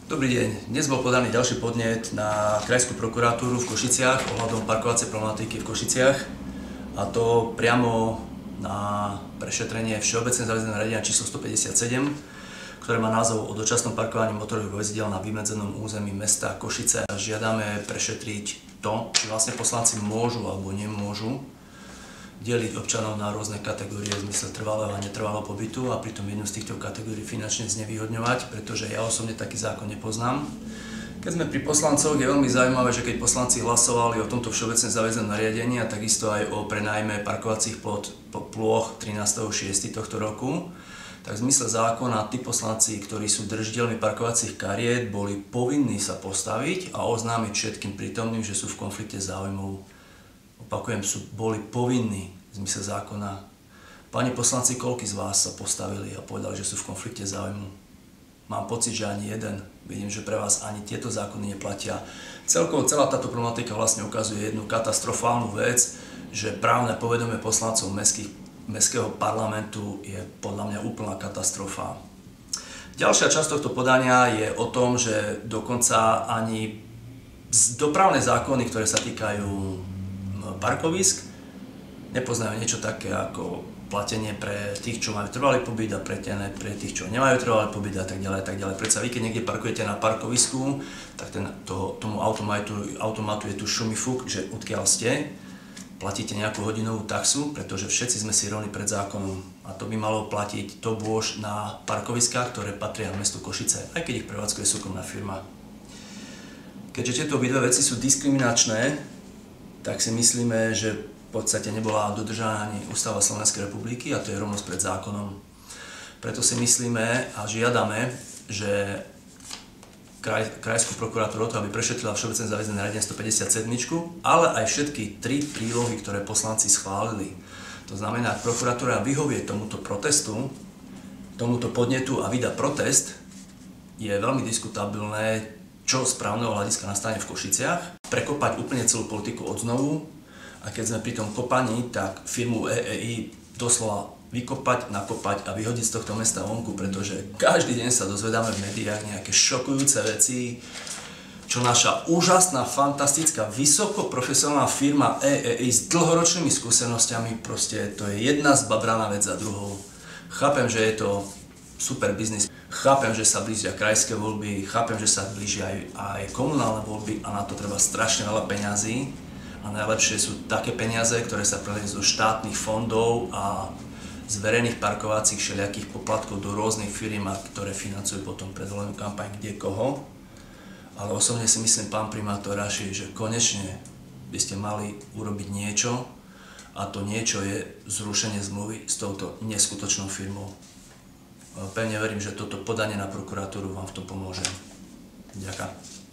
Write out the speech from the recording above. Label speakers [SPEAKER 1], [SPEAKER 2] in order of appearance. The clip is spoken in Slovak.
[SPEAKER 1] Dobrý deň. Dnes bol podaný ďalší podnet na Krajskú prokuratúru v Košiciach ohľadom parkovacej problematiky v Košiciach, a to priamo na prešetrenie Všeobecné záväzné nariadenia číslo 157, ktoré má názov o dočasnom parkovaní motorových vozidiel na vymedzenom území mesta Košice. Žiadame prešetriť to, či vlastne poslanci môžu alebo nemôžu deliť občanov na rôzne kategórie v zmysle trvalého a netrvalého pobytu a pritom jednu z týchto kategórií finančne znevýhodňovať, pretože ja osobne taký zákon nepoznám. Keď sme pri poslancoch, je veľmi zaujímavé, že keď poslanci hlasovali o tomto všeobecne záväznom nariadení a takisto aj o prenajme parkovacích plôch 13.6. tohto roku, tak v zmysle zákona tí poslanci, ktorí sú držiteľmi parkovacích kariet, boli povinní sa postaviť a oznámiť všetkým prítomným, že sú v konflikte záujmov. Opakujem, boli povinní v zmysle zákona. Páni poslanci, koľký z vás sa postavili a povedali, že sú v konflikte záujmu? Mám pocit, že ani jeden. Vidím, že pre vás ani tieto zákony neplatia. Celkovo celá táto problematika vlastne ukazuje jednu katastrofálnu vec, že právne povedomie poslancov mestského parlamentu je podľa mňa úplná katastrofa. Ďalšia časť tohto podania je o tom, že dokonca ani dopravné zákony, ktoré sa týkajú parkovisk, nepoznajú niečo také ako platenie pre tých, čo majú trvalý pobyt a platené pre tých, čo nemajú trvalý pobyt a tak ďalej, tak ďalej. Predsa vy, keď niekde parkujete na parkovisku, tak tomu automatu je tu šumifúk, že odkiaľ ste, platíte nejakú hodinovú taxu, pretože všetci sme si rovní pred zákonom. A to by malo platiť to bôž na parkoviskách, ktoré patria mestu Košice, aj keď ich prevádzkuje súkromná firma. Keďže tieto obidve veci sú diskriminačné, tak si myslíme, že v podstate nebola dodržaná ani Ústava Slovenskej republiky, a to je rovnosť pred zákonom. Preto si myslíme a žiadame, že Krajskú prokuratúru, aby prešetrila Všeobecné záväzné nariadenie 157, ale aj všetky tri prílohy, ktoré poslanci schválili. To znamená, ak prokuratúra vyhovie tomuto protestu, tomuto podnetu a vydá protest, je veľmi diskutabilné, čo z právneho hľadiska nastane v Košiciach, prekopať úplne celú politiku odznovu, a keď sme pri tom kopaní, tak firmu EEI doslova vykopať, nakopať a vyhodiť z tohto mesta vonku, pretože každý deň sa dozvedáme v médiách nejaké šokujúce veci, čo naša úžasná, fantastická, vysoko profesionálna firma EEI s dlhoročnými skúsenosťami, proste to je jedna zbabraná vec za druhou. Chápem, že je to super biznis. Chápem, že sa blížia krajské voľby, chápem, že sa blížia aj komunálne voľby a na to treba strašne veľa peňazí. A najlepšie sú také peniaze, ktoré sa preliezú zo štátnych fondov a z verejných parkovacích všelijakých poplatkov do rôznych firiem, ktoré financujú potom predvolebnú kampaň kdekoho. Ale osobne si myslím, pán primátor Raši, že konečne by ste mali urobiť niečo, a to niečo je zrušenie zmluvy s touto neskutočnou firmou. Pevne verím, že toto podanie na prokuratúru vám v tom pomôže. Ďakujem.